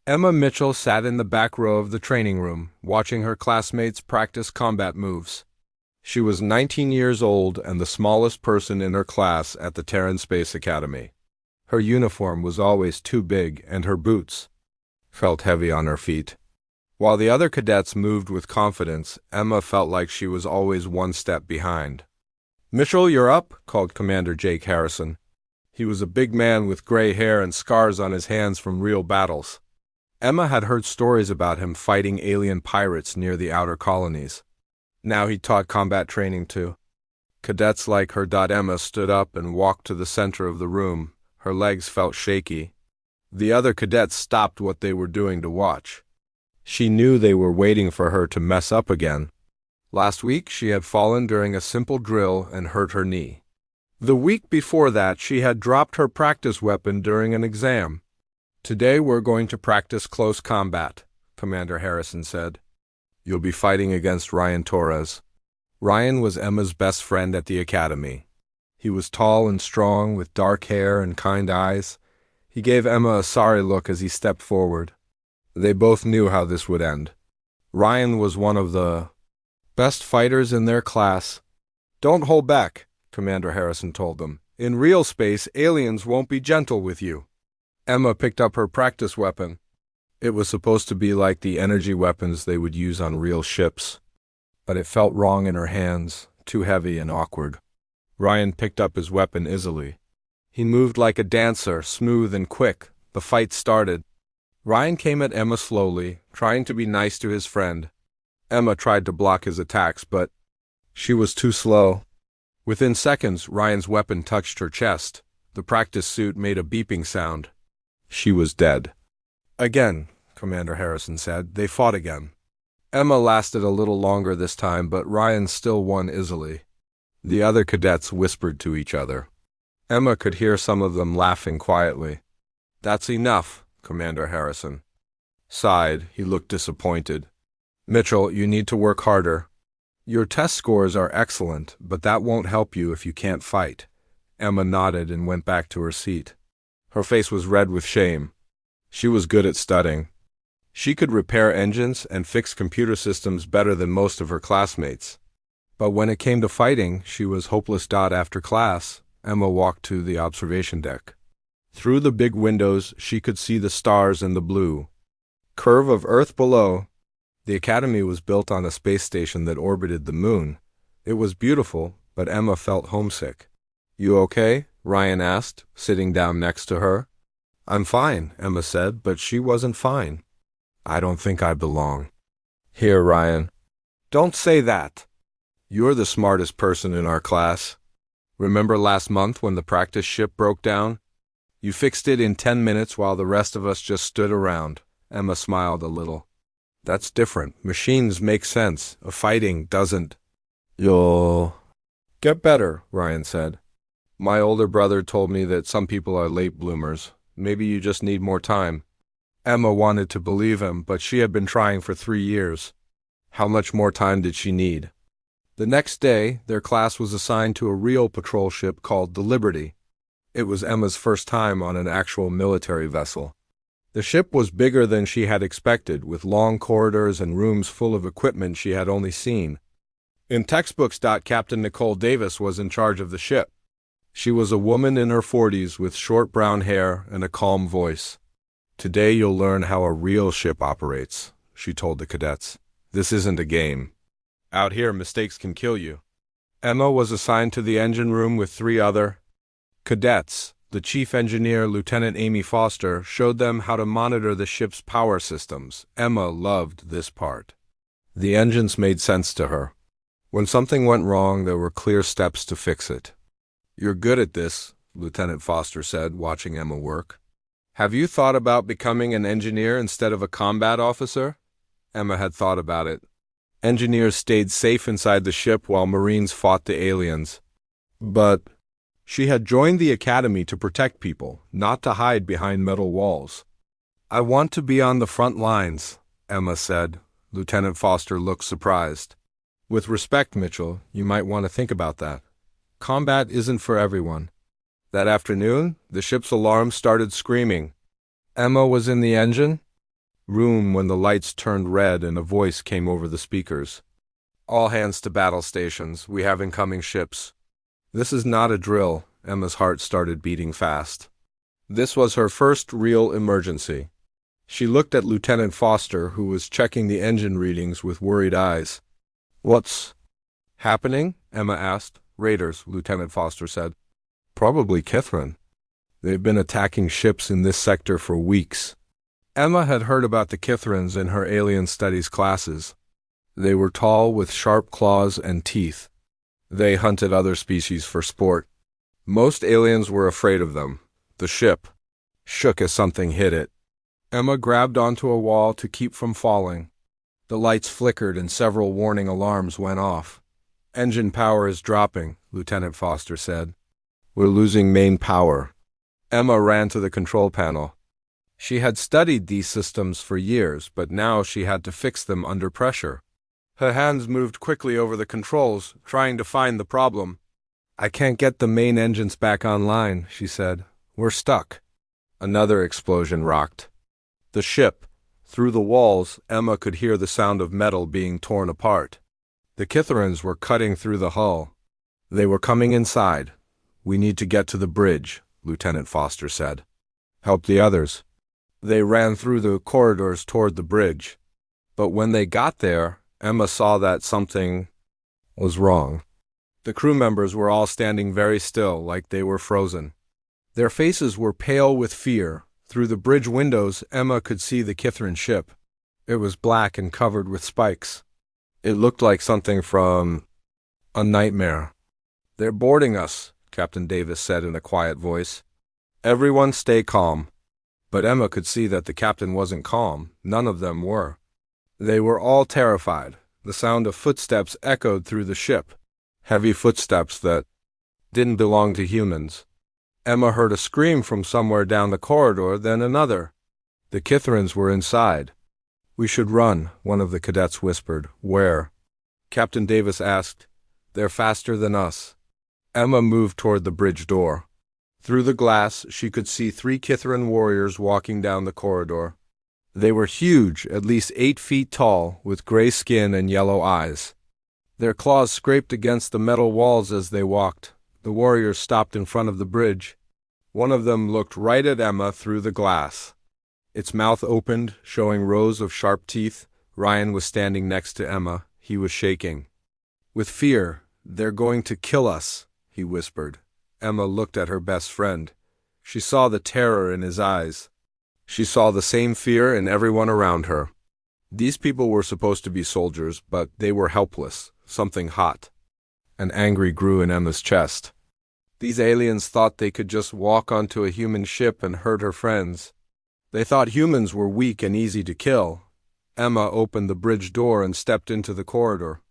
Emma Mitchell sat in the back row of the training room, watching her classmates practice combat moves. She was 19 years old and the smallest person in her class at the Terran Space Academy. Her uniform was always too big, and her boots felt heavy on her feet. While the other cadets moved with confidence, Emma felt like she was always one step behind. "Mitchell, you're up," called Commander Jake Harrison. He was a big man with gray hair and scars on his hands from real battles. Emma had heard stories about him fighting alien pirates near the outer colonies. Now he taught combat training too. Cadets like her. Emma stood up and walked to the center of the room. Her legs felt shaky. The other cadets stopped what they were doing to watch. She knew they were waiting for her to mess up again. Last week she had fallen during a simple drill and hurt her knee. The week before that she had dropped her practice weapon during an exam. "Today we're going to practice close combat," Commander Harrison said. "You'll be fighting against Ryan Torres." Ryan was Emma's best friend at the academy. He was tall and strong, with dark hair and kind eyes. He gave Emma a sorry look as he stepped forward. They both knew how this would end. Ryan was one of the best fighters in their class. "Don't hold back," Commander Harrison told them. "In real space, aliens won't be gentle with you." Emma picked up her practice weapon. It was supposed to be like the energy weapons they would use on real ships, but it felt wrong in her hands, too heavy and awkward. Ryan picked up his weapon easily. He moved like a dancer, smooth and quick. The fight started. Ryan came at Emma slowly, trying to be nice to his friend. Emma tried to block his attacks, but she was too slow. Within seconds, Ryan's weapon touched her chest. The practice suit made a beeping sound. She was dead. "Again," Commander Harrison said. They fought again. Emma lasted a little longer this time, but Ryan still won easily. The other cadets whispered to each other. Emma could hear some of them laughing quietly. "That's enough," Commander Harrison sighed. He looked disappointed. "Mitchell, you need to work harder. Your test scores are excellent, but that won't help you if you can't fight." Emma nodded and went back to her seat. Her face was red with shame. She was good at studying. She could repair engines and fix computer systems better than most of her classmates. But when it came to fighting, she was hopeless. After class, Emma walked to the observation deck. Through the big windows, she could see the stars and the blue curve of Earth below. The academy was built on a space station that orbited the moon. It was beautiful, but Emma felt homesick. "You okay?" Ryan asked, sitting down next to her. "I'm fine," Emma said, but she wasn't fine. "I don't think I belong here, Ryan." "Don't say that. You're the smartest person in our class. Remember last month when the practice ship broke down? You fixed it in 10 minutes while the rest of us just stood around." Emma smiled a little. "That's different. Machines make sense. A fighting doesn't." "You'll get better," Ryan said. "My older brother told me that some people are late bloomers. Maybe you just need more time." Emma wanted to believe him, but she had been trying for 3 years. How much more time did she need? The next day, their class was assigned to a real patrol ship called the Liberty. It was Emma's first time on an actual military vessel. The ship was bigger than she had expected, with long corridors and rooms full of equipment she had only seen. In textbooks, Captain Nicole Davis was in charge of the ship. She was a woman in her 40s with short brown hair and a calm voice. "Today you'll learn how a real ship operates," she told the cadets. "This isn't a game. Out here, mistakes can kill you." Emma was assigned to the engine room with 3 other cadets. The chief engineer, Lieutenant Amy Foster, showed them how to monitor the ship's power systems. Emma loved this part. The engines made sense to her. When something went wrong, there were clear steps to fix it. "You're good at this," Lieutenant Foster said, watching Emma work. "Have you thought about becoming an engineer instead of a combat officer?" Emma had thought about it. Engineers stayed safe inside the ship while Marines fought the aliens. But she had joined the academy to protect people, not to hide behind metal walls. "I want to be on the front lines," Emma said. Lieutenant Foster looked surprised. "With respect, Mitchell, you might want to think about that. Combat isn't for everyone." That afternoon, the ship's alarm started screaming. Emma was in the engine. room when the lights turned red and a voice came over the speakers. "All hands to battle stations. We have incoming ships." This is not a drill. Emma's heart started beating fast. This was her first real emergency. She looked at Lieutenant Foster, who was checking the engine readings with worried eyes. "What's happening?" Emma asked. "Raiders," Lieutenant Foster said. "Probably Kithrin. They've been attacking ships in this sector for weeks." Emma had heard about the Kithrins in her alien studies classes. They were tall with sharp claws and teeth. They hunted other species for sport. Most aliens were afraid of them. The ship shook as something hit it. Emma grabbed onto a wall to keep from falling. The lights flickered and several warning alarms went off. "Engine power is dropping," Lieutenant Foster said. "We're losing main power." Emma ran to the control panel. She had studied these systems for years, but now she had to fix them under pressure. Her hands moved quickly over the controls, trying to find the problem. "I can't get the main engines back online," she said. "We're stuck." Another explosion rocked the ship. Through the walls, Emma could hear the sound of metal being torn apart. The Kithrins were cutting through the hull. They were coming inside. "We need to get to the bridge," Lieutenant Foster said. "Help the others." They ran through the corridors toward the bridge. But when they got there, Emma saw that something was wrong. The crew members were all standing very still, like they were frozen. Their faces were pale with fear. Through the bridge windows, Emma could see the Kithrin ship. It was black and covered with spikes. It looked like something from a nightmare. "They're boarding us," Captain Davis said in a quiet voice. "Everyone stay calm." But Emma could see that the captain wasn't calm. None of them were. They were all terrified. The sound of footsteps echoed through the ship. Heavy footsteps that didn't belong to humans. Emma heard a scream from somewhere down the corridor, then another. The Kithrins were inside. "We should run," one of the cadets whispered. "Where?" Captain Davis asked. "They're faster than us." Emma moved toward the bridge door. Through the glass, she could see 3 Kithrin warriors walking down the corridor. They were huge, at least 8 feet tall, with gray skin and yellow eyes. Their claws scraped against the metal walls as they walked. The warriors stopped in front of the bridge. One of them looked right at Emma through the glass. Its mouth opened, showing rows of sharp teeth. Ryan was standing next to Emma. He was shaking with fear. "They're going to kill us," he whispered. Emma looked at her best friend. She saw the terror in his eyes. She saw the same fear in everyone around her. These people were supposed to be soldiers, but they were helpless. Something hot and angry grew in Emma's chest. These aliens thought they could just walk onto a human ship and hurt her friends. They thought humans were weak and easy to kill. Emma opened the bridge door and stepped into the corridor.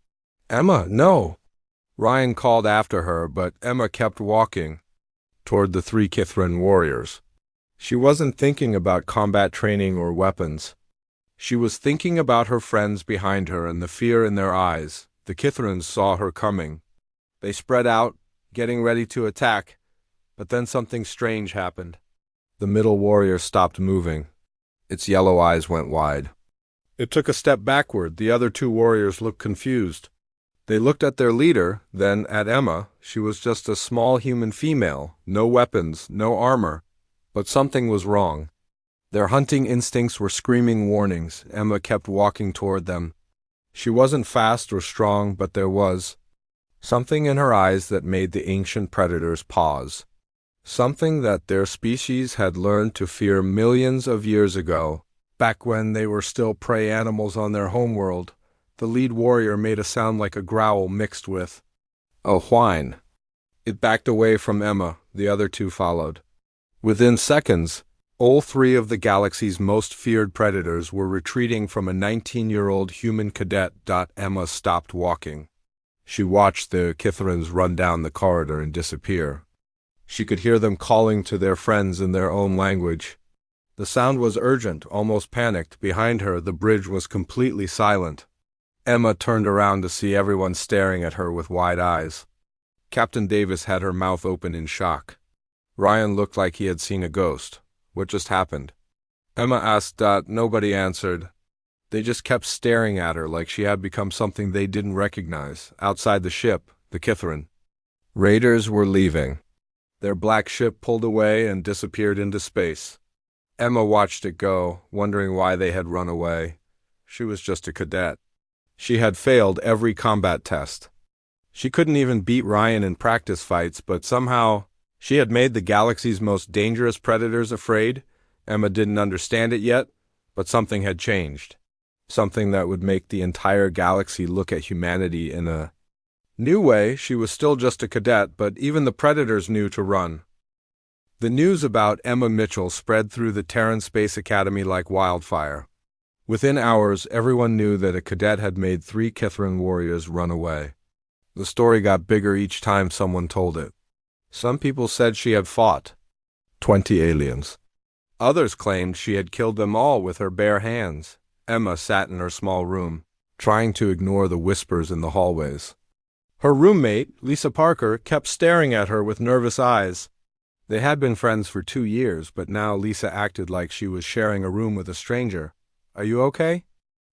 "Emma, no!" Ryan called after her, but Emma kept walking toward the 3 Kithrin warriors. She wasn't thinking about combat training or weapons. She was thinking about her friends behind her and the fear in their eyes. The Kithrins saw her coming. They spread out, getting ready to attack, but then something strange happened. The middle warrior stopped moving. Its yellow eyes went wide. It took a step backward. The other 2 warriors looked confused. They looked at their leader, then at Emma. She was just a small human female, no weapons, no armor, but something was wrong. Their hunting instincts were screaming warnings. Emma kept walking toward them. She wasn't fast or strong, but there was something in her eyes that made the ancient predators pause. Something that their species had learned to fear millions of years ago, back when they were still prey animals on their homeworld. The lead warrior made a sound like a growl mixed with a whine. It backed away from Emma. The other 2 followed. Within seconds, all 3 of the galaxy's most feared predators were retreating from a 19-year-old human cadet. Emma stopped walking. She watched the Kithrins run down the corridor and disappear. She could hear them calling to their friends in their own language. The sound was urgent, almost panicked. Behind her, the bridge was completely silent. Emma turned around to see everyone staring at her with wide eyes. Captain Davis had her mouth open in shock. Ryan looked like he had seen a ghost. "What just happened?" Emma asked. Nobody answered. They just kept staring at her like she had become something they didn't recognize. Outside the ship, the Kithrin. Raiders were leaving. Their black ship pulled away and disappeared into space. Emma watched it go, wondering why they had run away. She was just a cadet. She had failed every combat test. She couldn't even beat Ryan in practice fights, but somehow she had made the galaxy's most dangerous predators afraid. Emma didn't understand it yet, but something had changed. Something that would make the entire galaxy look at humanity in a new way. She was still just a cadet, but even the predators knew to run. The news about Emma Mitchell spread through the Terran Space Academy like wildfire. Within hours, everyone knew that a cadet had made 3 Kithrin warriors run away. The story got bigger each time someone told it. Some people said she had fought 20 aliens. Others claimed she had killed them all with her bare hands. Emma sat in her small room, trying to ignore the whispers in the hallways. Her roommate, Lisa Parker, kept staring at her with nervous eyes. They had been friends for 2 years, but now Lisa acted like she was sharing a room with a stranger. "Are you okay?"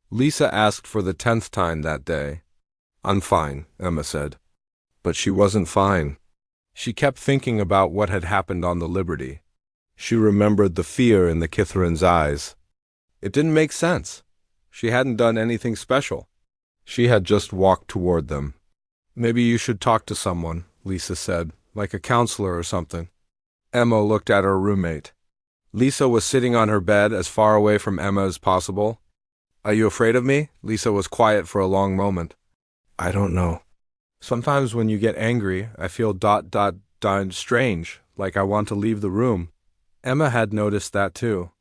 Lisa asked for the 10th time that day. "I'm fine," Emma said. But she wasn't fine. She kept thinking about what had happened on the Liberty. She remembered the fear in the Kithrin's eyes. It didn't make sense. She hadn't done anything special. She had just walked toward them. "Maybe you should talk to someone," Lisa said, "like a counselor or something." Emma looked at her roommate. Lisa was sitting on her bed as far away from Emma as possible. "Are you afraid of me?" Lisa was quiet for a long moment. "I don't know. Sometimes when you get angry, I feel strange, like I want to leave the room." Emma had noticed that too.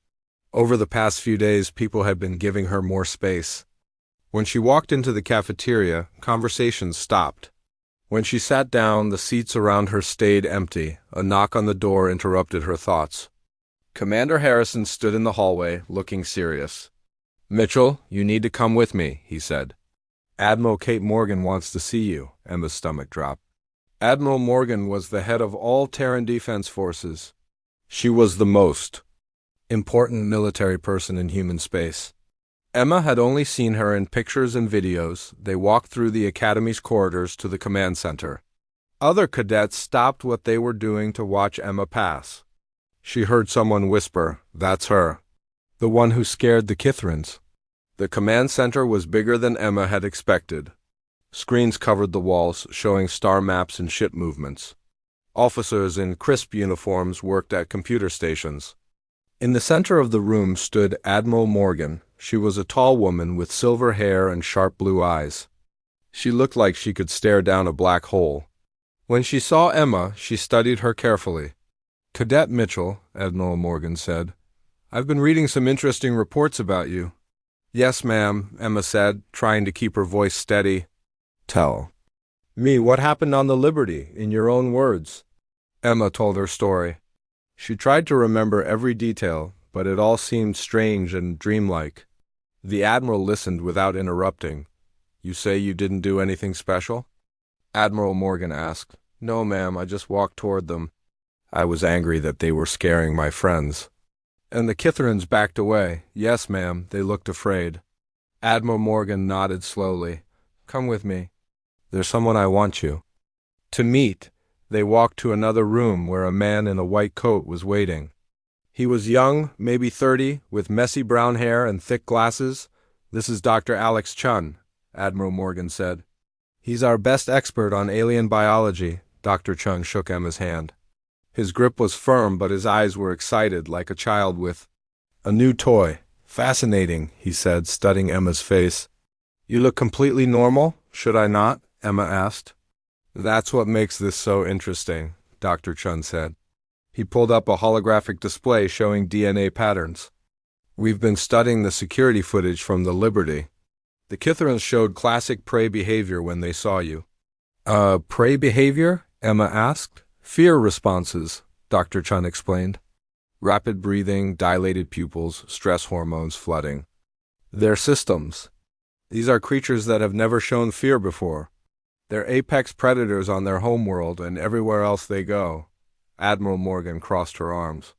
Over the past few days, people had been giving her more space. When she walked into the cafeteria, conversations stopped. When she sat down, the seats around her stayed empty. A knock on the door interrupted her thoughts. Commander Harrison stood in the hallway, looking serious. "Mitchell, you need to come with me," he said. "Admiral Kate Morgan wants to see you." Emma's stomach dropped. Admiral Morgan was the head of all Terran Defense Forces. She was the most important military person in human space. Emma had only seen her in pictures and videos. They walked through the Academy's corridors to the command center. Other cadets stopped what they were doing to watch Emma pass. She heard someone whisper, "That's her. The one who scared the Kithrins." The command center was bigger than Emma had expected. Screens covered the walls, showing star maps and ship movements. Officers in crisp uniforms worked at computer stations. In the center of the room stood Admiral Morgan. She was a tall woman with silver hair and sharp blue eyes. She looked like she could stare down a black hole. When she saw Emma, she studied her carefully. "Cadet Mitchell," Admiral Morgan said, "I've been reading some interesting reports about you." "Yes, ma'am," Emma said, trying to keep her voice steady. "Tell me what happened on the Liberty, in your own words." Emma told her story. She tried to remember every detail, but it all seemed strange and dreamlike. The Admiral listened without interrupting. "You say you didn't do anything special?" Admiral Morgan asked. "No, ma'am, I just walked toward them. I was angry that they were scaring my friends." "And the Kithrins backed away." "Yes, ma'am, they looked afraid." Admiral Morgan nodded slowly. "Come with me. There's someone I want you to meet." They walked to another room where a man in a white coat was waiting. He was young, maybe 30, with messy brown hair and thick glasses. "This is Dr. Alex Chun," Admiral Morgan said. "He's our best expert on alien biology." Dr. Chun shook Emma's hand. His grip was firm, but his eyes were excited, like a child with a new toy. "Fascinating," he said, studying Emma's face. "You look completely normal, should I not?" Emma asked. "That's what makes this so interesting," Dr. Chun said. He pulled up a holographic display showing DNA patterns. "We've been studying the security footage from the Liberty. The Kithrins showed classic prey behavior when they saw you." Prey behavior?" Emma asked. "Fear responses," Dr. Chun explained. "Rapid breathing, dilated pupils, stress hormones flooding. They're systems. These are creatures that have never shown fear before. They're apex predators on their homeworld and everywhere else they go." Admiral Morgan crossed her arms.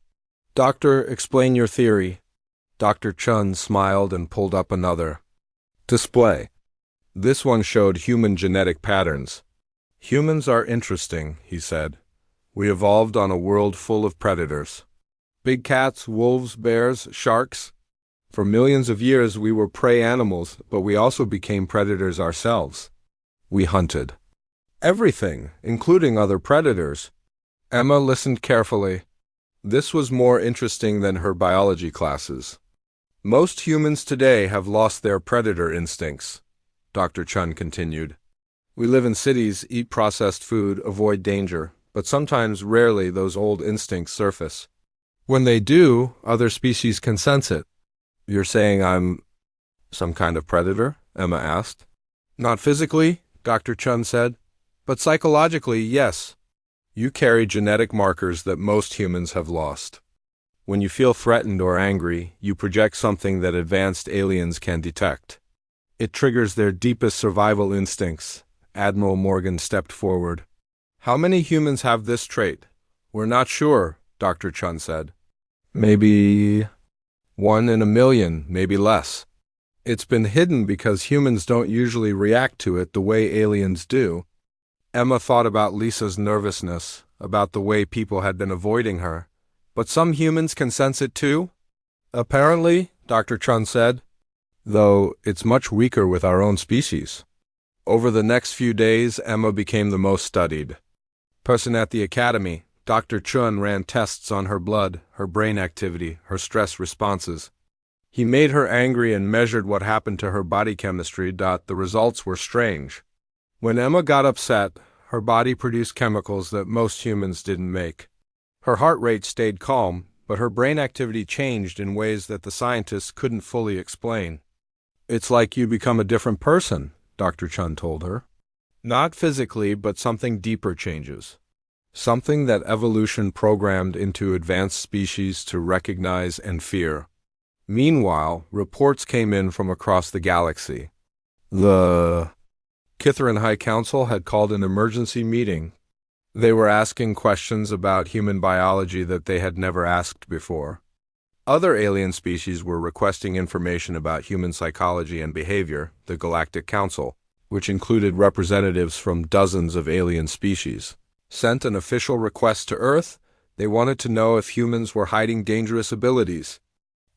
"Doctor, explain your theory." Dr. Chun smiled and pulled up another display. This one showed human genetic patterns. Humans are interesting, he said. We evolved on a world full of predators. Big cats, wolves, bears, sharks. For millions of years we were prey animals, but we also became predators ourselves. We hunted everything, including other predators. Emma listened carefully. This was more interesting than her biology classes. Most humans today have lost their predator instincts, Dr. Chun continued. We live in cities, eat processed food, avoid danger, but sometimes, rarely, those old instincts surface. When they do, other species can sense it. You're saying I'm some kind of predator? Emma asked. Not physically, Dr. Chun said, but psychologically, yes. You carry genetic markers that most humans have lost. When you feel threatened or angry, you project something that advanced aliens can detect. It triggers their deepest survival instincts. Admiral Morgan stepped forward. How many humans have this trait? We're not sure, Dr. Chun said. Maybe 1 in a million, maybe less. It's been hidden because humans don't usually react to it the way aliens do. Emma thought about Lisa's nervousness, about the way people had been avoiding her. But some humans can sense it too? Apparently, Dr. Chun said, though it's much weaker with our own species. Over the next few days, Emma became the most studied person at the academy. Dr. Chun ran tests on her blood, her brain activity, her stress responses. He made her angry and measured what happened to her body chemistry. The results were strange. When Emma got upset, her body produced chemicals that most humans didn't make. Her heart rate stayed calm, but her brain activity changed in ways that the scientists couldn't fully explain. It's like you become a different person, Dr. Chun told her. Not physically, but something deeper changes. Something that evolution programmed into advanced species to recognize and fear. Meanwhile, reports came in from across the galaxy. The Kithrin High Council had called an emergency meeting. They were asking questions about human biology that they had never asked before. Other alien species were requesting information about human psychology and behavior. The Galactic Council, which included representatives from dozens of alien species, sent an official request to Earth. They wanted to know if humans were hiding dangerous abilities.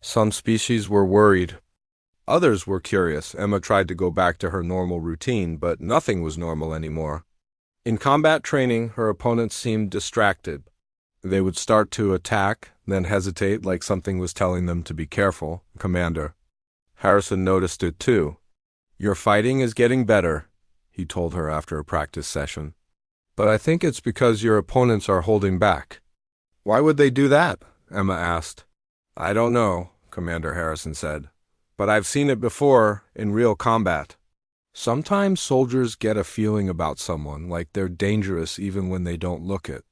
Some species were worried. Others were curious. Emma tried to go back to her normal routine, but nothing was normal anymore. In combat training, her opponents seemed distracted. They would start to attack, then hesitate like something was telling them to be careful. Commander Harrison noticed it too. Your fighting is getting better, he told her after a practice session. But I think it's because your opponents are holding back. Why would they do that? Emma asked. I don't know, Commander Harrison said. But I've seen it before in real combat. Sometimes soldiers get a feeling about someone like they're dangerous even when they don't look it.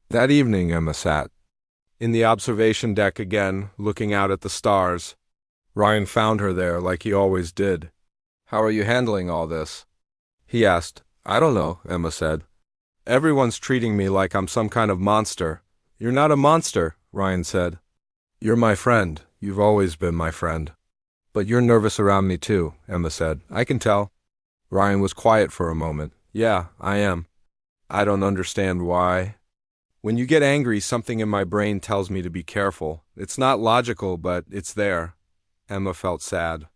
That evening, Emma sat in the observation deck again, looking out at the stars. Ryan found her there like he always did. How are you handling all this? He asked. I don't know, Emma said. Everyone's treating me like I'm some kind of monster. You're not a monster, Ryan said. You're my friend. You've always been my friend. But you're nervous around me too, Emma said. I can tell. Ryan was quiet for a moment. Yeah, I am. I don't understand why. When you get angry, something in my brain tells me to be careful. It's not logical, but it's there. Emma felt sad.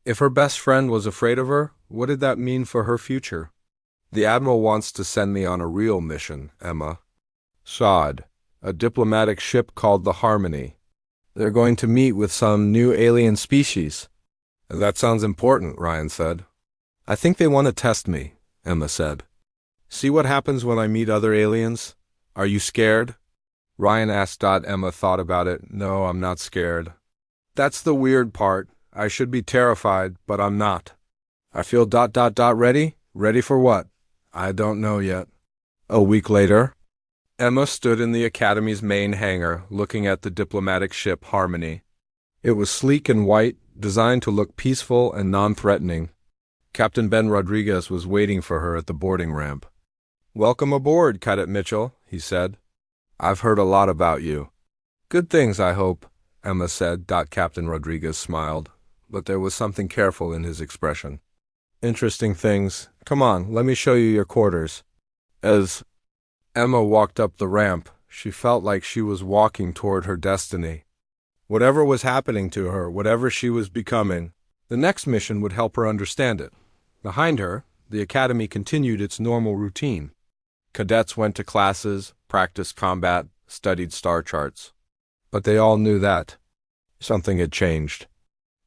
If her best friend was afraid of her, what did that mean for her future? The Admiral wants to send me on a real mission, Emma. Sod, a diplomatic ship called the Harmony. They're going to meet with some new alien species. That sounds important, Ryan said. I think they want to test me, Emma said. See what happens when I meet other aliens? Are you scared? Ryan asked. Emma thought about it. No, I'm not scared. That's the weird part. I should be terrified, but I'm not. I feel ready? Ready for what? I don't know yet. A week later, Emma stood in the Academy's main hangar, looking at the diplomatic ship Harmony. It was sleek and white, designed to look peaceful and non-threatening. Captain Ben Rodriguez was waiting for her at the boarding ramp. Welcome aboard, Cadet Mitchell, he said. I've heard a lot about you. Good things, I hope. Emma said. Captain Rodriguez smiled, but there was something careful in his expression. Interesting things. Come on, let me show you your quarters. As Emma walked up the ramp, she felt like she was walking toward her destiny. Whatever was happening to her, whatever she was becoming, the next mission would help her understand it. Behind her, the academy continued its normal routine. Cadets went to classes, practiced combat, studied star charts. But they all knew that something had changed.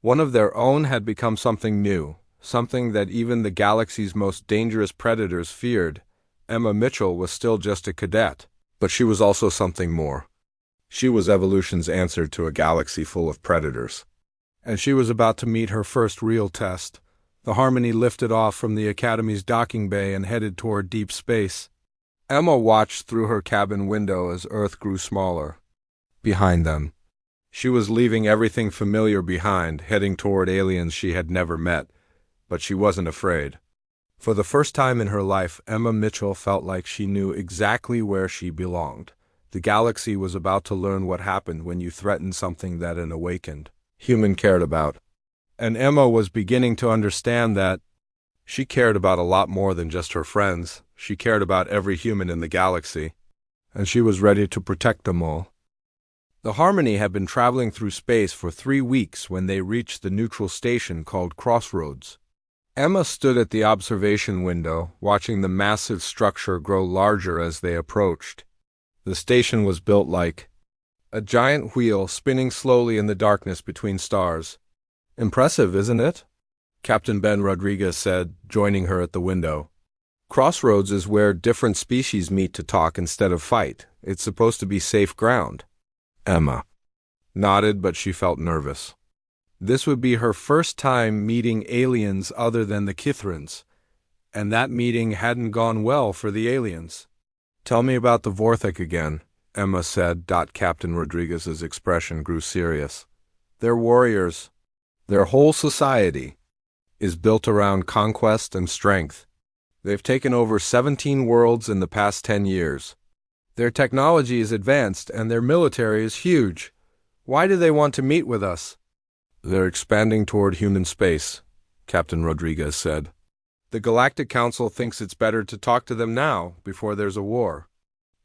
One of their own had become something new, something that even the galaxy's most dangerous predators feared. Emma Mitchell was still just a cadet, but she was also something more. She was evolution's answer to a galaxy full of predators. And she was about to meet her first real test. The Harmony lifted off from the Academy's docking bay and headed toward deep space. Emma watched through her cabin window as Earth grew smaller. Behind them, she was leaving everything familiar behind, heading toward aliens she had never met, but she wasn't afraid. For the first time in her life, Emma Mitchell felt like she knew exactly where she belonged. The galaxy was about to learn what happened when you threatened something that an awakened human cared about. And Emma was beginning to understand that she cared about a lot more than just her friends. She cared about every human in the galaxy, and she was ready to protect them all. The Harmony had been traveling through space for 3 weeks when they reached the neutral station called Crossroads. Emma stood at the observation window, watching the massive structure grow larger as they approached. The station was built like a giant wheel spinning slowly in the darkness between stars. Impressive, isn't it? Captain Ben Rodriguez said, joining her at the window. Crossroads is where different species meet to talk instead of fight. It's supposed to be safe ground. Emma nodded, but she felt nervous. This would be her first time meeting aliens other than the Kithrans, and that meeting hadn't gone well for the aliens. Tell me about the Vorthok again, Emma said. Captain Rodriguez's expression grew serious. They're warriors. Their whole society is built around conquest and strength. They've taken over 17 worlds in the past 10 years. Their technology is advanced and their military is huge. Why do they want to meet with us? They're expanding toward human space, Captain Rodriguez said. The Galactic Council thinks it's better to talk to them now, before there's a war.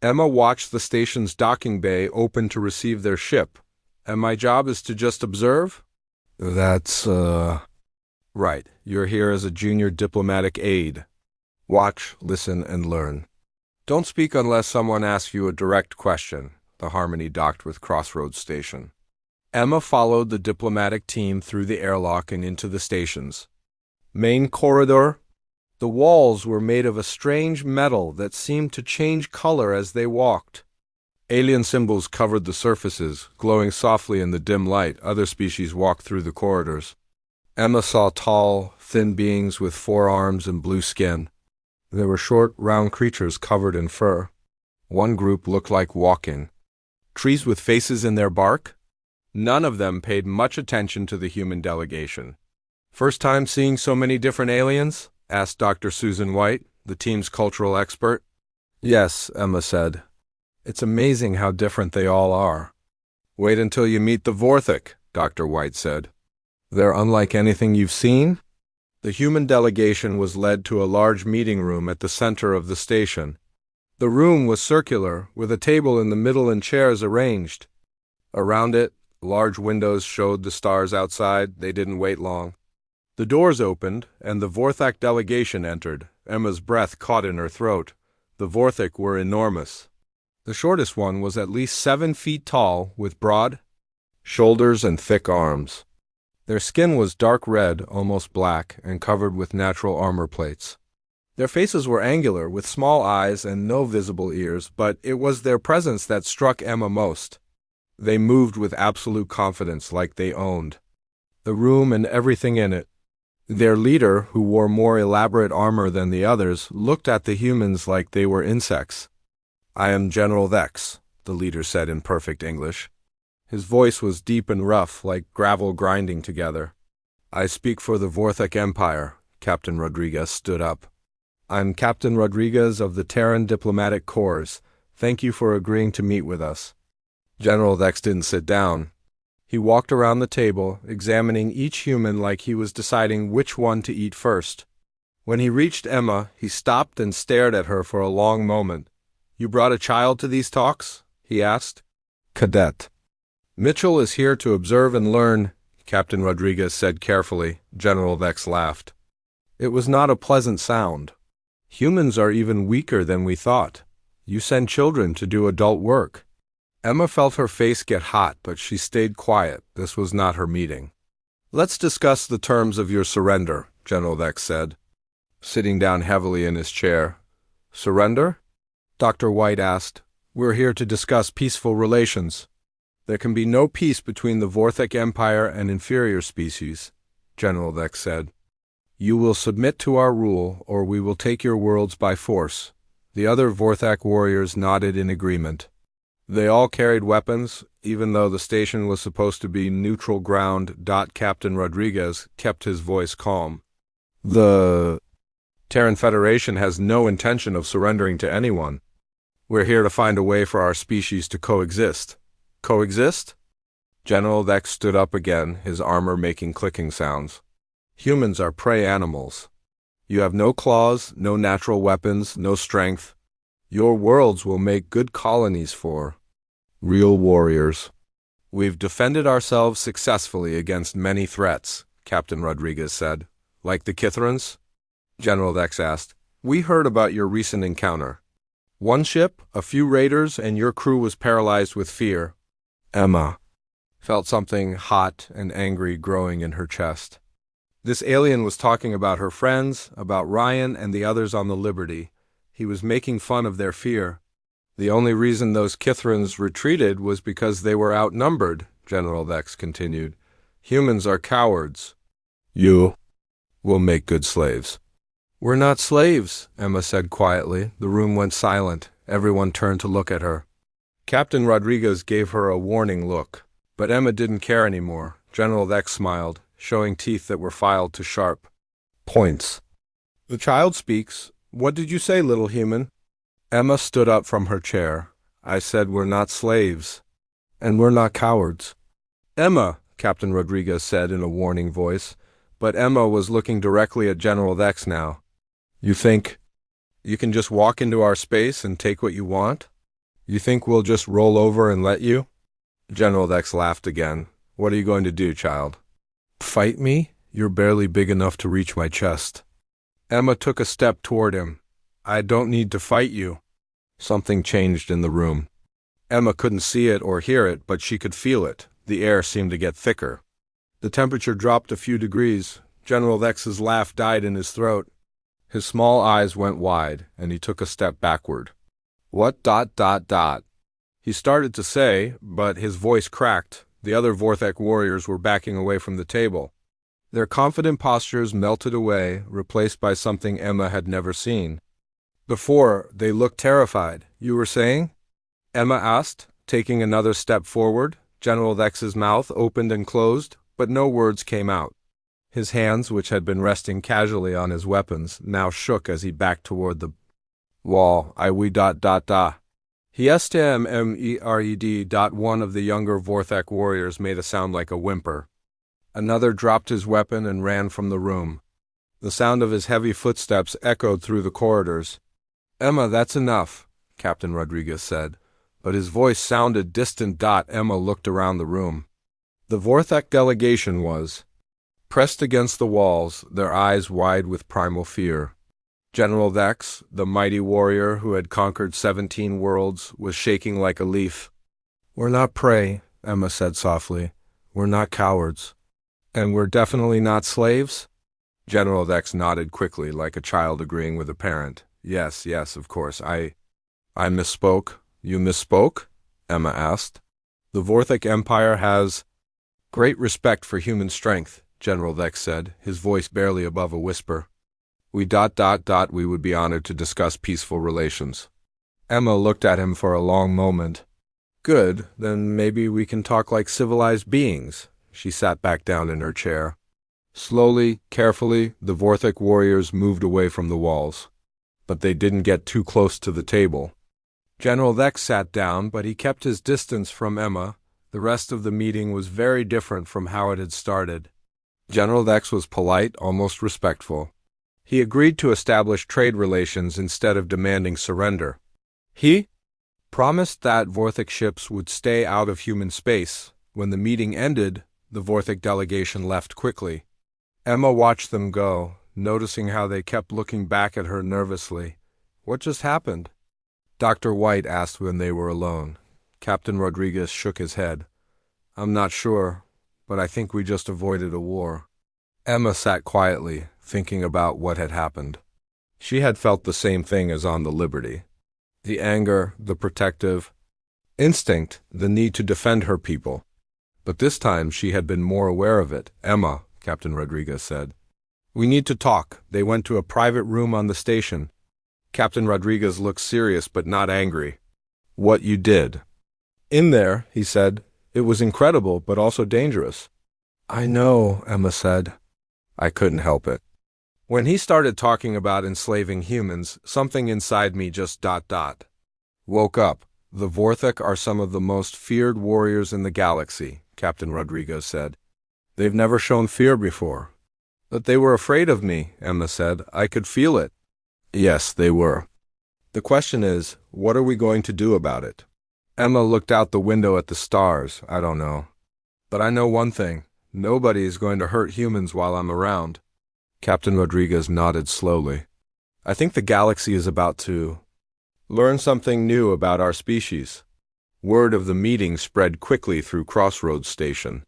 Emma watched the station's docking bay open to receive their ship. And my job is to just observe? That's, right. You're here as a junior diplomatic aide. Watch, listen, and learn. Don't speak unless someone asks you a direct question. The Harmony docked with Crossroads Station. Emma followed the diplomatic team through the airlock and into the stations. Main corridor. The walls were made of a strange metal that seemed to change color as they walked. Alien symbols covered the surfaces, glowing softly in the dim light. Other species walked through the corridors. Emma saw tall, thin beings with 4 arms and blue skin. They were short, round creatures covered in fur. One group looked like walking trees with faces in their bark. None of them paid much attention to the human delegation. First time seeing so many different aliens? Asked Dr. Susan White, the team's cultural expert. Yes, Emma said. It's amazing how different they all are. Wait until you meet the Vorthok, Dr. White said. They're unlike anything you've seen? The human delegation was led to a large meeting room at the center of the station. The room was circular, with a table in the middle and chairs arranged. Around it, large windows showed the stars outside. They didn't wait long. The doors opened, and the Vorthok delegation entered. Emma's breath caught in her throat. The Vorthok were enormous. The shortest one was at least 7 feet tall, with broad shoulders and thick arms. Their skin was dark red, almost black, and covered with natural armor plates. Their faces were angular, with small eyes and no visible ears, but it was their presence that struck Emma most. They moved with absolute confidence, like they owned the room and everything in it. Their leader, who wore more elaborate armor than the others, looked at the humans like they were insects. I am General Vex, the leader said in perfect English. His voice was deep and rough, like gravel grinding together. I speak for the Vorthok Empire. Captain Rodriguez stood up. I'm Captain Rodriguez of the Terran Diplomatic Corps. Thank you for agreeing to meet with us. General Vex didn't sit down. He walked around the table, examining each human like he was deciding which one to eat first. When he reached Emma, he stopped and stared at her for a long moment. "You brought a child to these talks?" he asked. "Cadet. Mitchell is here to observe and learn," Captain Rodriguez said carefully. General Vex laughed. It was not a pleasant sound. "Humans are even weaker than we thought. You send children to do adult work." Emma felt her face get hot, but she stayed quiet. This was not her meeting. "Let's discuss the terms of your surrender," General Vex said, sitting down heavily in his chair. "Surrender?" Dr. White asked. "We're here to discuss peaceful relations." "There can be no peace between the Vorthek Empire and inferior species," General Vex said. "You will submit to our rule, or we will take your worlds by force." The other Vorthak warriors nodded in agreement. They all carried weapons, even though the station was supposed to be neutral ground. Captain Rodriguez kept his voice calm. "The Terran Federation has no intention of surrendering to anyone. We're here to find a way for our species to coexist." "Coexist?" General Vex stood up again, his armor making clicking sounds. "Humans are prey animals. You have no claws, no natural weapons, no strength. Your worlds will make good colonies for real warriors. We've defended ourselves successfully against many threats," Captain Rodriguez said. "Like the Kithrans?" General Vex asked. "We heard about your recent encounter. One ship, a few raiders, and your crew was paralyzed with fear." Emma felt something hot and angry growing in her chest. This alien was talking about her friends, about Ryan and the others on the Liberty. He was making fun of their fear. "The only reason those Kithrans retreated was because they were outnumbered," General Vex continued. "Humans are cowards. You will make good slaves." "We're not slaves," Emma said quietly. The room went silent. Everyone turned to look at her. Captain Rodriguez gave her a warning look, but Emma didn't care anymore. General Vex smiled, showing teeth that were filed to sharp points. "The child speaks. What did you say, little human?" Emma stood up from her chair. "I said we're not slaves, and we're not cowards." "Emma," Captain Rodriguez said in a warning voice, but Emma was looking directly at General Vex now. "You think you can just walk into our space and take what you want? You think we'll just roll over and let you?" General Vex laughed again. "What are you going to do, child? Fight me? You're barely big enough to reach my chest." Emma took a step toward him. "I don't need to fight you." Something changed in the room. Emma couldn't see it or hear it, but she could feel it. The air seemed to get thicker. The temperature dropped a few degrees. General Vex's laugh died in his throat. His small eyes went wide, and he took a step backward. "What ... He started to say, but his voice cracked. The other Vorthek warriors were backing away from the table. Their confident postures melted away, replaced by something Emma had never seen. Before, they looked terrified. "You were saying?" Emma asked, taking another step forward. General Vex's mouth opened and closed, but no words came out. His hands, which had been resting casually on his weapons, now shook as he backed toward the wall. He stmmered. One of the younger Vorthek warriors made a sound like a whimper. Another dropped his weapon and ran from the room. The sound of his heavy footsteps echoed through the corridors. "Emma, that's enough," Captain Rodriguez said, but his voice sounded distant. Emma looked around the room. The Vorthek delegation was pressed against the walls, their eyes wide with primal fear. General Vex, the mighty warrior who had conquered 17 worlds, was shaking like a leaf. "We're not prey," Emma said softly. "We're not cowards. And we're definitely not slaves?" General Vex nodded quickly, like a child agreeing with a parent. Yes, of course. I misspoke." "You misspoke?" Emma asked. "The Vorthek Empire has great respect for human strength," General Vex said, his voice barely above a whisper. We would be honored to discuss peaceful relations." Emma looked at him for a long moment. "Good, then maybe we can talk like civilized beings." She sat back down in her chair. Slowly, carefully, the Vorthek warriors moved away from the walls. But they didn't get too close to the table. General Vex sat down, but he kept his distance from Emma. The rest of the meeting was very different from how it had started. General Dex was polite, almost respectful. He agreed to establish trade relations instead of demanding surrender. He promised that Vorthic ships would stay out of human space. When the meeting ended, the Vorthic delegation left quickly. Emma watched them go, noticing how they kept looking back at her nervously. What just happened? Dr. White asked when they were alone. Captain Rodriguez shook his head. I'm not sure, but I think we just avoided a war. Emma sat quietly, thinking about what had happened. She had felt the same thing as on the Liberty. The anger, the protective instinct, the need to defend her people. But this time she had been more aware of it. Emma, Captain Rodriguez said. We need to talk. They went to a private room on the station. Captain Rodriguez looked serious but not angry. What you did? In there, he said. It was incredible but also dangerous. I know, Emma said. I couldn't help it. When he started talking about enslaving humans, something inside me just woke up. The Vorthic are some of the most feared warriors in the galaxy, Captain Rodriguez said. They've never shown fear before. But they were afraid of me, Emma said. I could feel it. Yes, they were. The question is, what are we going to do about it? Emma looked out the window at the stars. I don't know. But I know one thing. Nobody is going to hurt humans while I'm around. Captain Rodriguez nodded slowly. I think the galaxy is about to learn something new about our species. Word of the meeting spread quickly through Crossroads Station.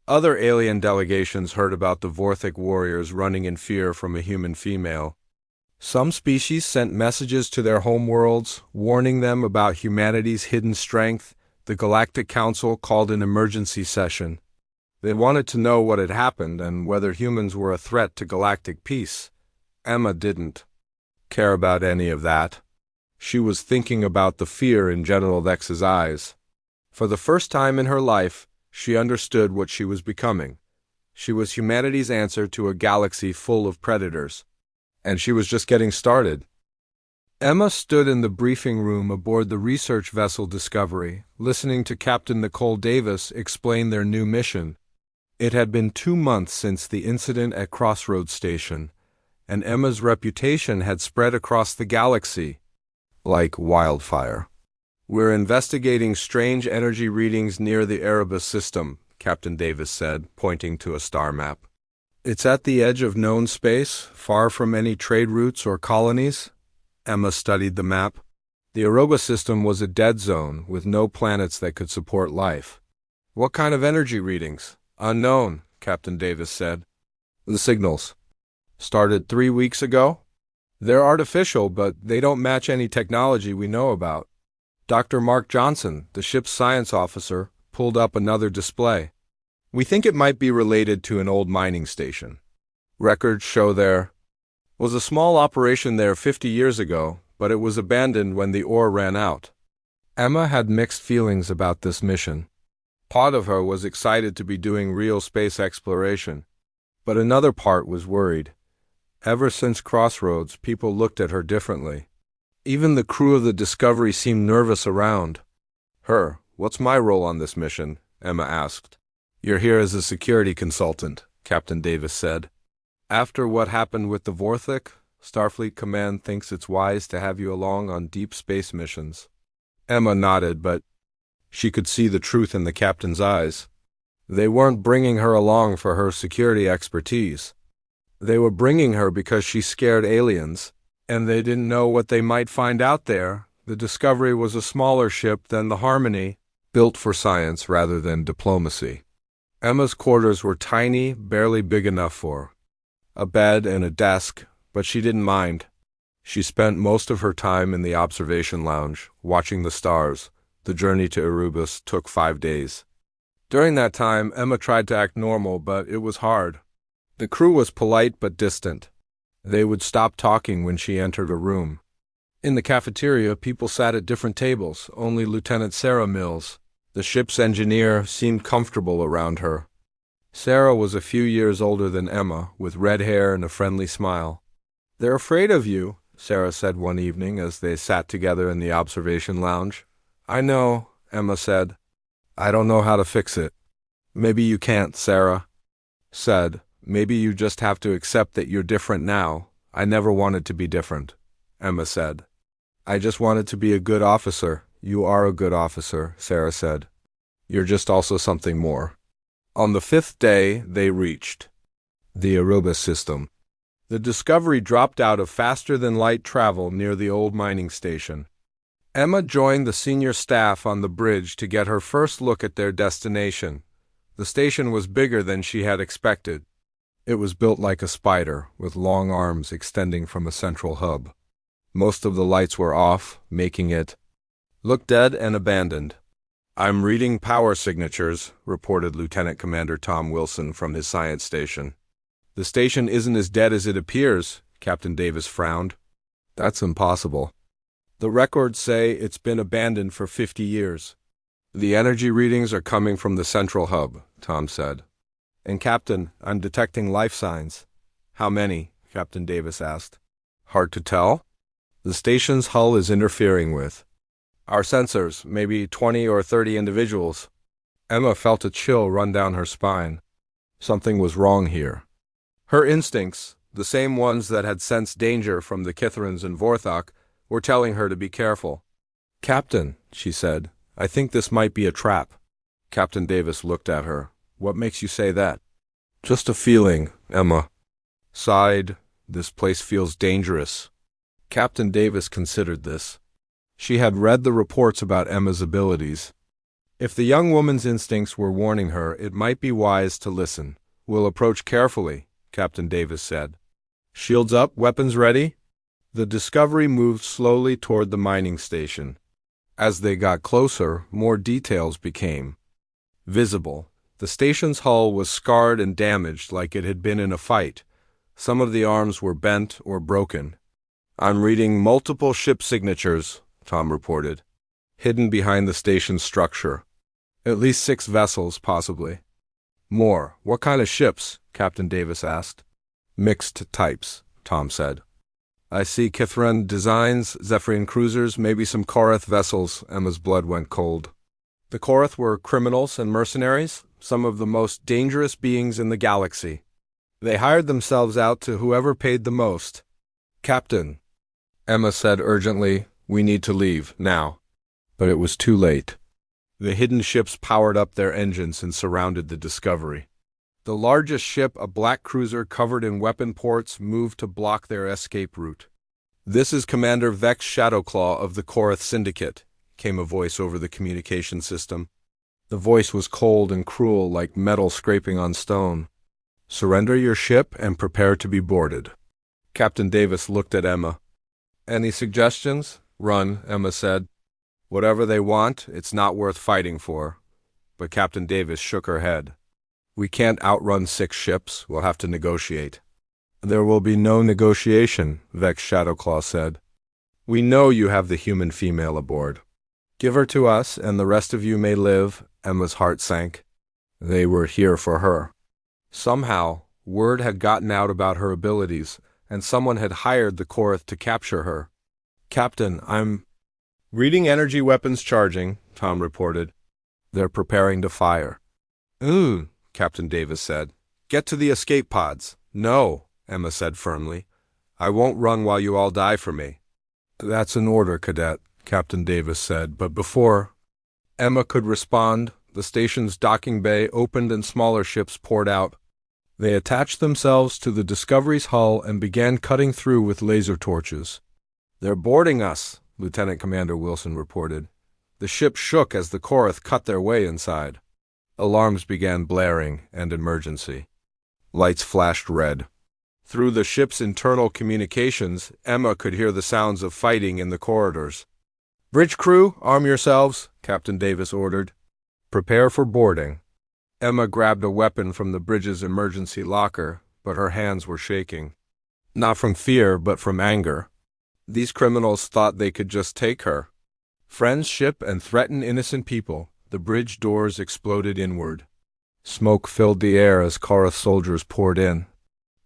Other alien delegations heard about the Vorthic warriors running in fear from a human female. Some species sent messages to their homeworlds, warning them about humanity's hidden strength. The Galactic Council called an emergency session. They wanted to know what had happened and whether humans were a threat to galactic peace. Emma didn't care about any of that. She was thinking about the fear in General Dex's eyes. For the first time in her life, she understood what she was becoming. She was humanity's answer to a galaxy full of predators. And she was just getting started. Emma stood in the briefing room aboard the research vessel Discovery, listening to Captain Nicole Davis explain their new mission. It had been 2 months since the incident at Crossroads Station, and Emma's reputation had spread across the galaxy like wildfire. We're investigating strange energy readings near the Erebus system, Captain Davis said, pointing to a star map. It's at the edge of known space, far from any trade routes or colonies. Emma studied the map. The Erebus system was a dead zone with no planets that could support life. What kind of energy readings? Unknown, Captain Davis said. The signals started 3 weeks ago? They're artificial, but they don't match any technology we know about. Dr. Mark Johnson, the ship's science officer, pulled up another display. We think it might be related to an old mining station. Records show there was a small operation there 50 years ago, but it was abandoned when the ore ran out. Emma had mixed feelings about this mission. Part of her was excited to be doing real space exploration, but another part was worried. Ever since Crossroads, people looked at her differently. Even the crew of the Discovery seemed nervous around her. What's my role on this mission? Emma asked. You're here as a security consultant, Captain Davis said. After what happened with the Vorthic, Starfleet Command thinks it's wise to have you along on deep space missions. Emma nodded, but she could see the truth in the captain's eyes. They weren't bringing her along for her security expertise. They were bringing her because she scared aliens, and they didn't know what they might find out there. The Discovery was a smaller ship than the Harmony, built for science rather than diplomacy. Emma's quarters were tiny, barely big enough for a bed and a desk, but she didn't mind. She spent most of her time in the observation lounge, watching the stars. The journey to Erebus took 5 days. During that time, Emma tried to act normal, but it was hard. The crew was polite but distant. They would stop talking when she entered a room. In the cafeteria, people sat at different tables. Only Lieutenant Sarah Mills, the ship's engineer, seemed comfortable around her. Sarah was a few years older than Emma, with red hair and a friendly smile. They're afraid of you, Sarah said one evening as they sat together in the observation lounge. I know, Emma said. I don't know how to fix it. Maybe you can't, Sarah said. Maybe you just have to accept that you're different now. I never wanted to be different, Emma said. I just wanted to be a good officer. You are a good officer, Sarah said. You're just also something more. On the 5th day, they reached the Aruba system. The Discovery dropped out of faster-than-light travel near the old mining station. Emma joined the senior staff on the bridge to get her first look at their destination. The station was bigger than she had expected. It was built like a spider, with long arms extending from a central hub. Most of the lights were off, making it look dead and abandoned. I'm reading power signatures, reported Lieutenant Commander Tom Wilson from his science station. The station isn't as dead as it appears, Captain Davis frowned. That's impossible. The records say it's been abandoned for 50 years. The energy readings are coming from the central hub, Tom said. And Captain, I'm detecting life signs. How many? Captain Davis asked. Hard to tell. The station's hull is interfering with our sensors, maybe 20 or 30 individuals. Emma felt a chill run down her spine. Something was wrong here. Her instincts, the same ones that had sensed danger from the Kithrans and Vorthok, were telling her to be careful. Captain, she said, I think this might be a trap. Captain Davis looked at her. What makes you say that? Just a feeling, Emma sighed. This place feels dangerous. Captain Davis considered this. She had read the reports about Emma's abilities. If the young woman's instincts were warning her, it might be wise to listen. We'll approach carefully, Captain Davis said. Shields up, weapons ready? The Discovery moved slowly toward the mining station. As they got closer, more details became visible. The station's hull was scarred and damaged like it had been in a fight. Some of the arms were bent or broken. I'm reading multiple ship signatures, Tom reported, hidden behind the station's structure. At least 6 vessels, possibly. More. What kind of ships? Captain Davis asked. Mixed types, Tom said. I see Kithran designs, Zephyrian cruisers, maybe some Korath vessels. Emma's blood went cold. The Korath were criminals and mercenaries, some of the most dangerous beings in the galaxy. They hired themselves out to whoever paid the most. Captain, Emma said urgently, we need to leave, now. But it was too late. The hidden ships powered up their engines and surrounded the Discovery. The largest ship, a black cruiser covered in weapon ports, moved to block their escape route. This is Commander Vex Shadowclaw of the Korath Syndicate, came a voice over the communication system. The voice was cold and cruel, like metal scraping on stone. Surrender your ship and prepare to be boarded. Captain Davis looked at Emma. Any suggestions? Run, Emma said. Whatever they want, it's not worth fighting for. But Captain Davis shook her head. We can't outrun 6 ships. We'll have to negotiate. There will be no negotiation, Vex Shadowclaw said. We know you have the human female aboard. Give her to us, and the rest of you may live. Emma's heart sank. They were here for her. Somehow, word had gotten out about her abilities, and someone had hired the Korath to capture her. Captain, I'm reading energy weapons charging, Tom reported. They're preparing to fire. Ooh, Captain Davis said. Get to the escape pods. No, Emma said firmly. I won't run while you all die for me. That's an order, Cadet, Captain Davis said, but before Emma could respond, the station's docking bay opened and smaller ships poured out. They attached themselves to the Discovery's hull and began cutting through with laser torches. They're boarding us, Lieutenant Commander Wilson reported. The ship shook as the Korath cut their way inside. Alarms began blaring, and emergency. Lights flashed red. Through the ship's internal communications, Emma could hear the sounds of fighting in the corridors. Bridge crew, arm yourselves, Captain Davis ordered. Prepare for boarding. Emma grabbed a weapon from the bridge's emergency locker, but her hands were shaking. Not from fear, but from anger. These criminals thought they could just take her. Friends ship and threaten innocent people. The bridge doors exploded inward. Smoke filled the air as Korath soldiers poured in.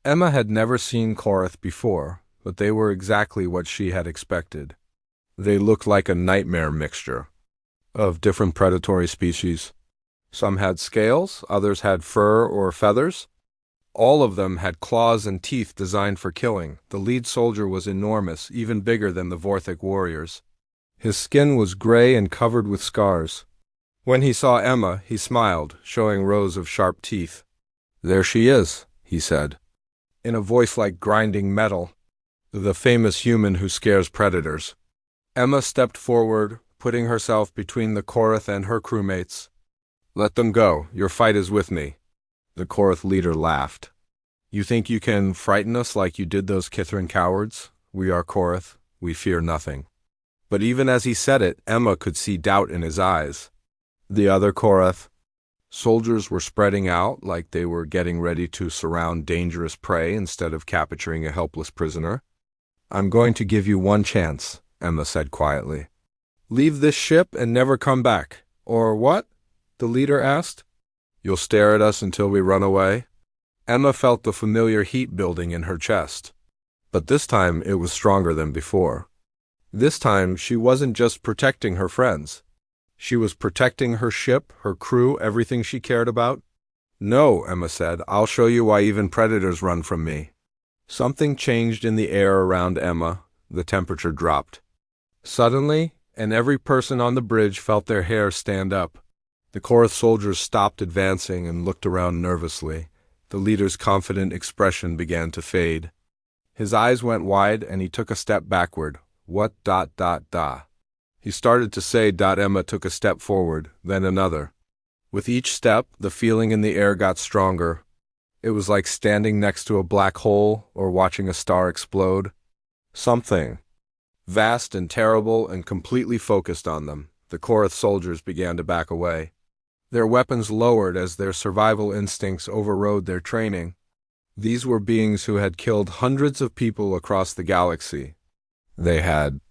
Emma had never seen Korath before, but they were exactly what she had expected. They looked like a nightmare mixture of different predatory species. Some had scales, others had fur or feathers. All of them had claws and teeth designed for killing. The lead soldier was enormous, even bigger than the Vorthic warriors. His skin was gray and covered with scars. When he saw Emma, he smiled, showing rows of sharp teeth. "There she is," he said, in a voice like grinding metal. "The famous human who scares predators." Emma stepped forward, putting herself between the Korath and her crewmates. "Let them go. Your fight is with me." The Korath leader laughed. "You think you can frighten us like you did those Kithrin cowards? We are Korath. We fear nothing." But even as he said it, Emma could see doubt in his eyes. The other Korath soldiers were spreading out like they were getting ready to surround dangerous prey instead of capturing a helpless prisoner. "I'm going to give you one chance," Emma said quietly. "Leave this ship and never come back." "Or what?" the leader asked. "You'll stare at us until we run away?" Emma felt the familiar heat building in her chest. But this time it was stronger than before. This time she wasn't just protecting her friends. She was protecting her ship, her crew, everything she cared about. "No," Emma said, "I'll show you why even predators run from me." Something changed in the air around Emma. The temperature dropped. Suddenly, and every person on the bridge felt their hair stand up. The Korath soldiers stopped advancing and looked around nervously. The leader's confident expression began to fade. His eyes went wide and he took a step backward. "What ... He started to say ... Emma took a step forward, then another. With each step, the feeling in the air got stronger. It was like standing next to a black hole or watching a star explode. Something vast and terrible and completely focused on them. The Korath soldiers began to back away. Their weapons lowered as their survival instincts overrode their training. These were beings who had killed hundreds of people across the galaxy. They had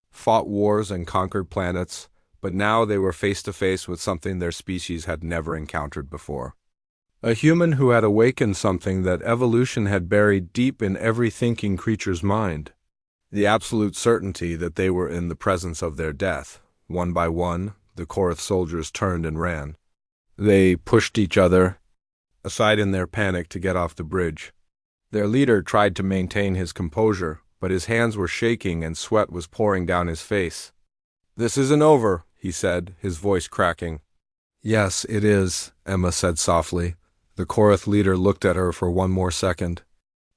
fought wars and conquered planets, but now they were face to face with something their species had never encountered before. A human who had awakened something that evolution had buried deep in every thinking creature's mind. The absolute certainty that they were in the presence of their death. One by one, the Korath soldiers turned and ran. They pushed each other aside in their panic to get off the bridge. Their leader tried to maintain his composure, but his hands were shaking and sweat was pouring down his face. "This isn't over," he said, his voice cracking. "Yes, it is," Emma said softly. The Korath leader looked at her for one more second.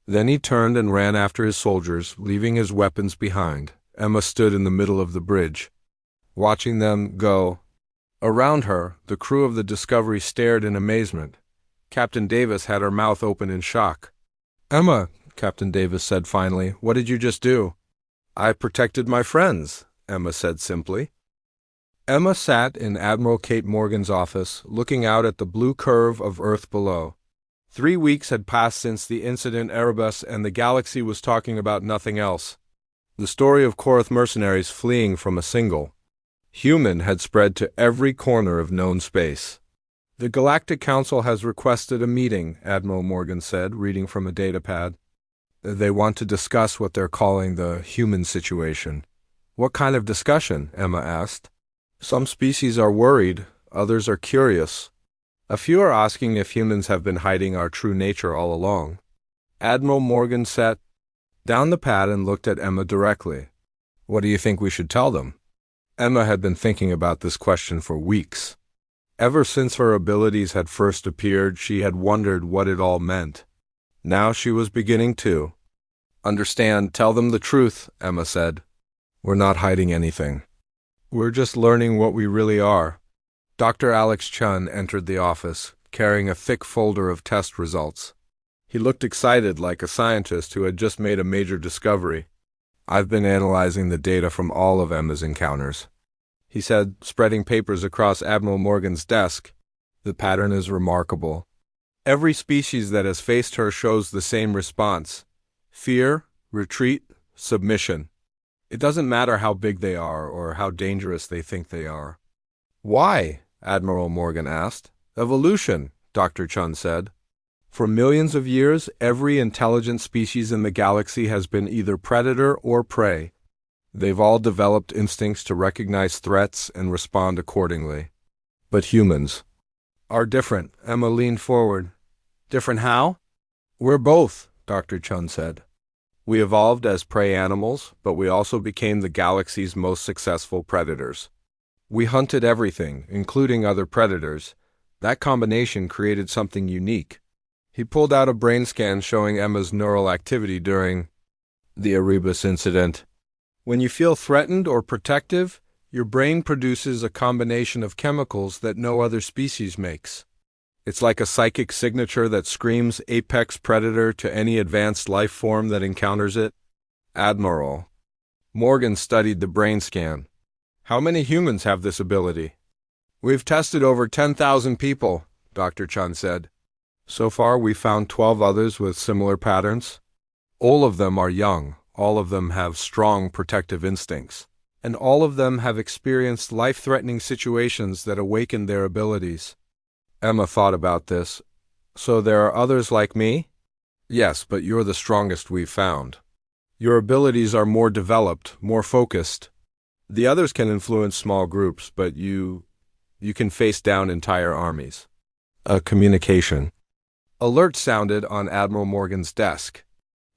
Then he turned and ran after his soldiers, leaving his weapons behind. Emma stood in the middle of the bridge, watching them go. Around her, the crew of the Discovery stared in amazement. Captain Davis had her mouth open in shock. "Emma," Captain Davis said finally, "what did you just do?" "I protected my friends," Emma said simply. Emma sat in Admiral Kate Morgan's office, looking out at the blue curve of Earth below. 3 weeks had passed since the incident Erebus, and the galaxy was talking about nothing else. The story of Korath mercenaries fleeing from a single human had spread to every corner of known space. "The Galactic Council has requested a meeting," Admiral Morgan said, reading from a datapad. "They want to discuss what they're calling the human situation." "What kind of discussion?" Emma asked. "Some species are worried, others are curious. A few are asking if humans have been hiding our true nature all along." Admiral Morgan sat down the pad and looked at Emma directly. "What do you think we should tell them?" Emma had been thinking about this question for weeks. Ever since her abilities had first appeared, she had wondered what it all meant. Now she was beginning to understand. "Tell them the truth," Emma said. "We're not hiding anything. We're just learning what we really are." Dr. Alex Chun entered the office, carrying a thick folder of test results. He looked excited, like a scientist who had just made a major discovery. "I've been analyzing the data from all of Emma's encounters," he said, spreading papers across Admiral Morgan's desk. "The pattern is remarkable. Every species that has faced her shows the same response: fear, retreat, submission. It doesn't matter how big they are or how dangerous they think they are." "Why?" Admiral Morgan asked. "Evolution," Dr. Chun said. "For millions of years, every intelligent species in the galaxy has been either predator or prey. They've all developed instincts to recognize threats and respond accordingly. But humans, are different. Emma leaned forward. Different how? We're both, Dr. Chun said. We evolved as prey animals, but we also became the galaxy's most successful predators. We hunted everything, including other predators. That combination created something unique. He pulled out a brain scan showing Emma's neural activity during the Erebus incident. When you feel threatened or protective, your brain produces a combination of chemicals that no other species makes. It's like a psychic signature that screams apex predator to any advanced life form that encounters it. Admiral Morgan studied the brain scan. How many humans have this ability? We've tested over 10,000 people, Dr. Chun said. So far, we found 12 others with similar patterns. All of them are young, all of them have strong protective instincts, and all of them have experienced life-threatening situations that awaken their abilities. Emma thought about this. So there are others like me? Yes, but you're the strongest we've found. Your abilities are more developed, more focused. The others can influence small groups, but you can face down entire armies. A communication. Alert sounded on Admiral Morgan's desk.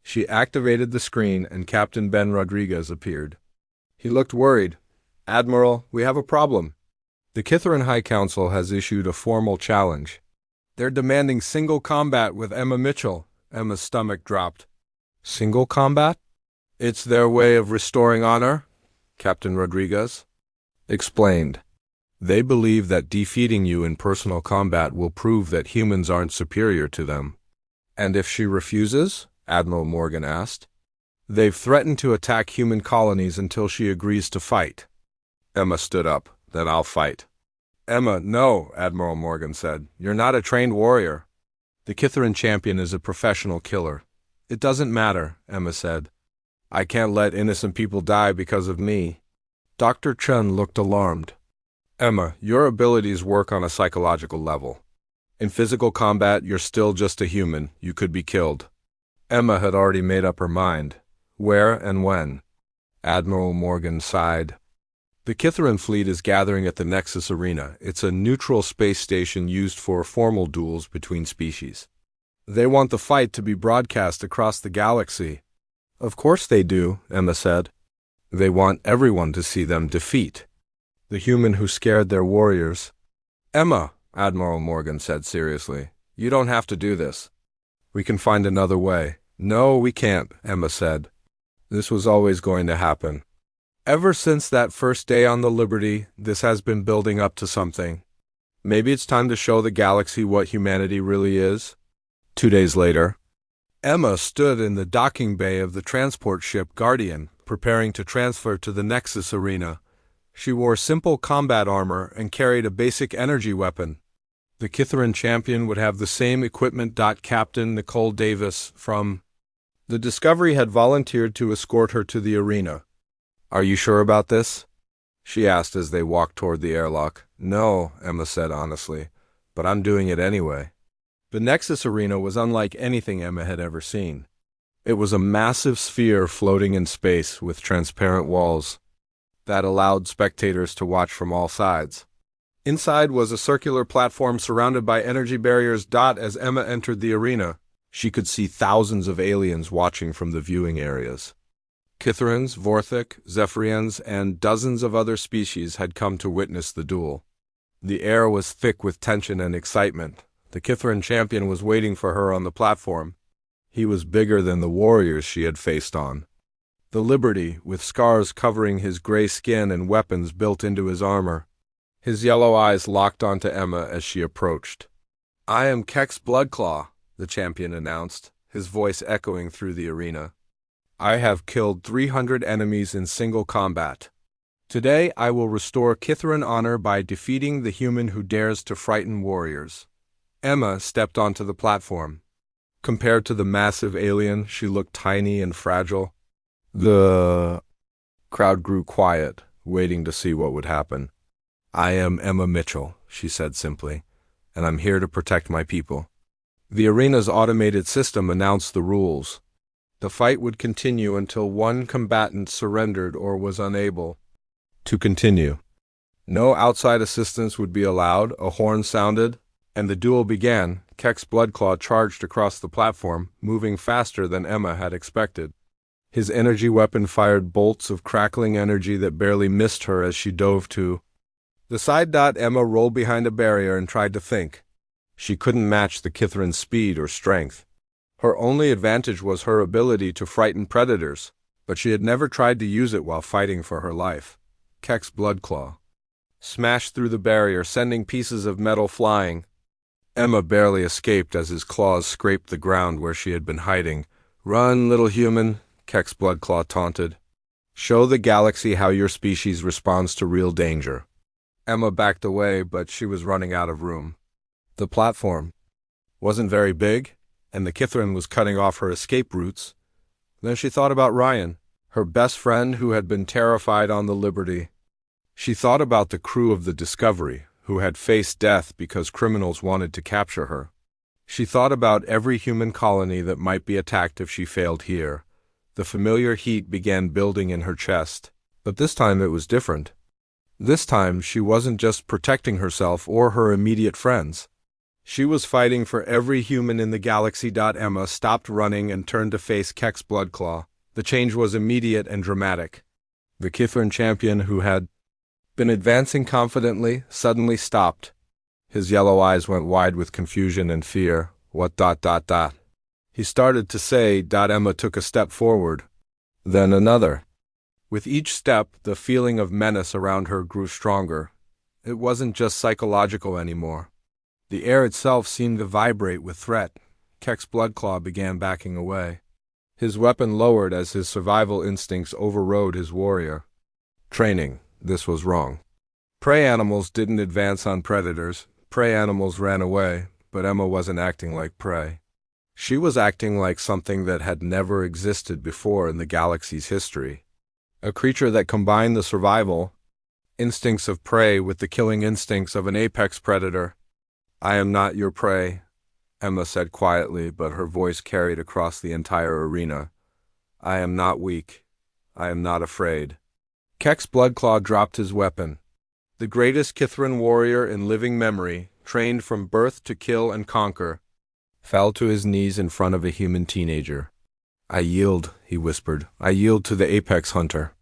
She activated the screen and Captain Ben Rodriguez appeared. He looked worried. Admiral, we have a problem. The Kithrin High Council has issued a formal challenge. They're demanding single combat with Emma Mitchell. Emma's stomach dropped. Single combat? It's their way of restoring honor, Captain Rodriguez explained. They believe that defeating you in personal combat will prove that humans aren't superior to them. And if she refuses? Admiral Morgan asked. They've threatened to attack human colonies until she agrees to fight. Emma stood up. Then I'll fight. Emma, no, Admiral Morgan said. You're not a trained warrior. The Kithrin champion is a professional killer. It doesn't matter, Emma said. I can't let innocent people die because of me. Dr. Chun looked alarmed. Emma, your abilities work on a psychological level. In physical combat, you're still just a human. You could be killed. Emma had already made up her mind. Where and when? Admiral Morgan sighed. The Kithrin fleet is gathering at the Nexus Arena. It's a neutral space station used for formal duels between species. They want the fight to be broadcast across the galaxy. Of course they do, Emma said. They want everyone to see them defeat the human who scared their warriors. Emma, Admiral Morgan said seriously, you don't have to do this. We can find another way. No, we can't, Emma said. This was always going to happen. Ever since that first day on the Liberty, this has been building up to something. Maybe it's time to show the galaxy what humanity really is. 2 days later, Emma stood in the docking bay of the transport ship Guardian, preparing to transfer to the Nexus Arena. She wore simple combat armor and carried a basic energy weapon. The Kithrin champion would have the same equipment. Captain Nicole Davis from the Discovery had volunteered to escort her to the arena. Are you sure about this? She asked as they walked toward the airlock. No, Emma said honestly, but I'm doing it anyway. The Nexus Arena was unlike anything Emma had ever seen. It was a massive sphere floating in space with transparent walls that allowed spectators to watch from all sides. Inside was a circular platform surrounded by energy barriers. As Emma entered the arena, she could see thousands of aliens watching from the viewing areas. Kithrins, Vorthik, Zephyrians, and dozens of other species had come to witness the duel. The air was thick with tension and excitement. The Kithrin champion was waiting for her on the platform. He was bigger than the warriors she had faced on. The Liberty, with scars covering his gray skin and weapons built into his armor. His yellow eyes locked onto Emma as she approached. I am Kex Bloodclaw, the champion announced, his voice echoing through the arena. I have killed 300 enemies in single combat. Today I will restore Kithrin honor by defeating the human who dares to frighten warriors. Emma stepped onto the platform. Compared to the massive alien, she looked tiny and fragile. The crowd grew quiet, waiting to see what would happen. I am Emma Mitchell, she said simply, and I'm here to protect my people. The arena's automated system announced the rules. The fight would continue until one combatant surrendered or was unable to continue. No outside assistance would be allowed. A horn sounded, And the duel began. Kek's Bloodclaw charged across the platform, moving faster than Emma had expected. His energy weapon fired bolts of crackling energy that barely missed her as she dove to the side. Emma rolled behind a barrier and tried to think. She couldn't match the Kithran's speed or strength. Her only advantage was her ability to frighten predators, but she had never tried to use it while fighting for her life. Kek's Bloodclaw smashed through the barrier, sending pieces of metal flying. Emma barely escaped as his claws scraped the ground where she had been hiding. "Run, little human," Kek's Bloodclaw taunted. "Show the galaxy how your species responds to real danger." Emma backed away, but she was running out of room. The platform wasn't very big, and the Kithran was cutting off her escape routes. Then she thought about Ryan, her best friend who had been terrified on the Liberty. She thought about the crew of the Discovery, who had faced death because criminals wanted to capture her. She thought about every human colony that might be attacked if she failed here. The familiar heat began building in her chest. But this time it was different. This time she wasn't just protecting herself or her immediate friends. She was fighting for every human in the galaxy. Emma stopped running and turned to face Kek's Bloodclaw. The change was immediate and dramatic. The Kithran champion, who had been advancing confidently, suddenly stopped. His yellow eyes went wide with confusion and fear. "What? He started to say. Emma took a step forward, then another. With each step, the feeling of menace around her grew stronger. It wasn't just psychological anymore. The air itself seemed to vibrate with threat. Kek's Bloodclaw began backing away. His weapon lowered as his survival instincts overrode his warrior training. This was wrong. Prey animals didn't advance on predators. Prey animals ran away, but Emma wasn't acting like prey. She was acting like something that had never existed before in the galaxy's history. A creature that combined the survival instincts of prey with the killing instincts of an apex predator. "I am not your prey," Emma said quietly, but her voice carried across the entire arena. "I am not weak. I am not afraid." Kek's Bloodclaw dropped his weapon. The greatest Kithran warrior in living memory, trained from birth to kill and conquer, fell to his knees in front of a human teenager. "I yield," he whispered. "I yield to the apex hunter."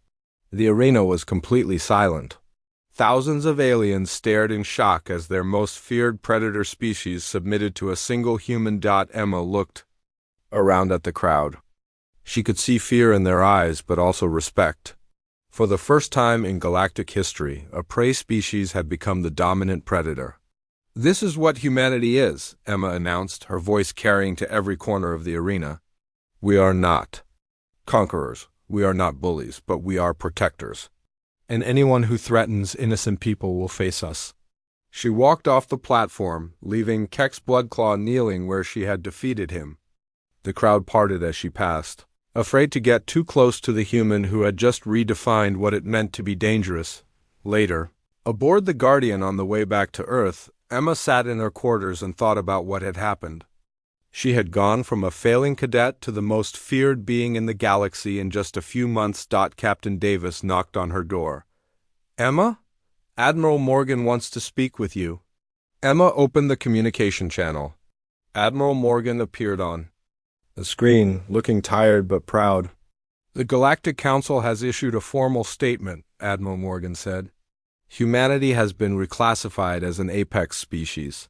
The arena was completely silent. Thousands of aliens stared in shock as their most feared predator species submitted to a single human. Emma looked around at the crowd. She could see fear in their eyes, but also respect. For the first time in galactic history, a prey species had become the dominant predator. "This is what humanity is," Emma announced, her voice carrying to every corner of the arena. "We are not conquerors. We are not bullies, but we are protectors. And anyone who threatens innocent people will face us." She walked off the platform, leaving Kek's Bloodclaw kneeling where she had defeated him. The crowd parted as she passed, afraid to get too close to the human who had just redefined what it meant to be dangerous. Later, aboard the Guardian on the way back to Earth, Emma sat in her quarters and thought about what had happened. She had gone from a failing cadet to the most feared being in the galaxy in just a few months. Captain Davis knocked on her door. "Emma? Admiral Morgan wants to speak with you." Emma opened the communication channel. Admiral Morgan appeared on the screen, looking tired but proud. "The Galactic Council has issued a formal statement," Admiral Morgan said. "Humanity has been reclassified as an apex species.